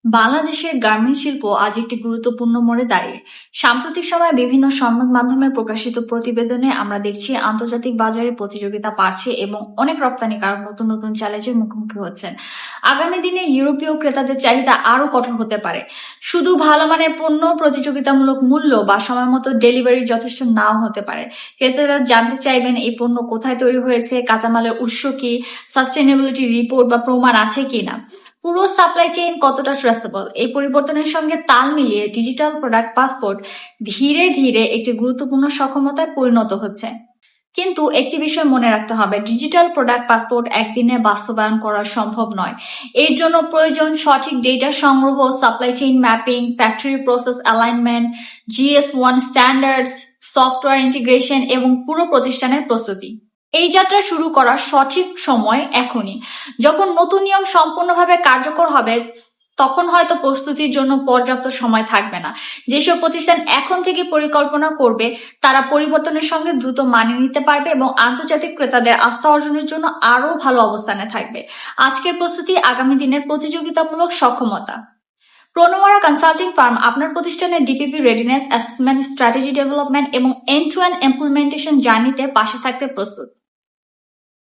বাংলাদেশের গার্মেন্টস শিল্প আজ একটি গুরুত্বপূর্ণ মোড়ে দাঁড়িয়ে। সাম্প্রতিক সময়ে বিভিন্ন সংবাদ মাধ্যমে প্রকাশিত প্রতিবেদনে আমরা দেখছি আন্তর্জাতিক বাজারে প্রতিযোগিতা বাড়ছে এবং অনেক রপ্তানিকারক নতুন নতুন চ্যালেঞ্জের মুখোমুখি হচ্ছেন। আগামী দিনে ইউরোপীয় ক্রেতাদের চাহিদা আরো কঠোর হতে পারে। শুধু ভালো মানের পণ্য, প্রতিযোগিতামূলক মূল্য বা সময় মতো ডেলিভারি যথেষ্ট নাও হতে পারে। ক্রেতারা জানতে চাইবেন এই পণ্য কোথায় তৈরি হয়েছে, কাঁচামালের উৎস কি, সাস্টেনেবিলিটি রিপোর্ট বা প্রমাণ আছে কিনা, পুরো সাপ্লাই চেইন কতটা ট্রেসেবল। এই পরিবর্তনের সঙ্গে তাল মিলিয়ে ডিজিটাল প্রোডাক্ট পাসপোর্ট ধীরে ধীরে একটি গুরুত্বপূর্ণ সক্ষমতায় পরিণত হচ্ছে। কিন্তু একটি বিষয় মনে রাখতে হবে, ডিজিটাল প্রোডাক্ট পাসপোর্ট একদিনে বাস্তবায়ন করা সম্ভব নয়। এর জন্য প্রয়োজন সঠিক ডেটা সংগ্রহ, supply chain mapping, factory process alignment, GS1 standards, software integration এবং পুরো প্রতিষ্ঠানের প্রস্তুতি। এই যাত্রা শুরু করার সঠিক সময় এখনই। যখন নতুন নিয়ম সম্পূর্ণভাবে কার্যকর হবে তখন হয়তো প্রস্তুতির জন্য পর্যাপ্ত সময় থাকবে না। যেসব প্রতিষ্ঠান এখন থেকে পরিকল্পনা করবে তারা পরিবর্তনের সঙ্গে দ্রুত মানিয়ে নিতে পারবে এবং আন্তর্জাতিক ক্রেতাদের আস্থা অর্জনের জন্য আরো ভালো অবস্থানে থাকবে। আজকের প্রস্তুতি আগামী দিনের প্রতিযোগিতামূলক সক্ষমতা। প্রোনোমারা কনসাল্টিং ফার্ম আপনার প্রতিষ্ঠানের DPP readiness assessment, strategy development এবং এন্ড টু এন্ড ইমপ্লিমেন্টেশন জার্নিতে পাশে থাকতে প্রস্তুত।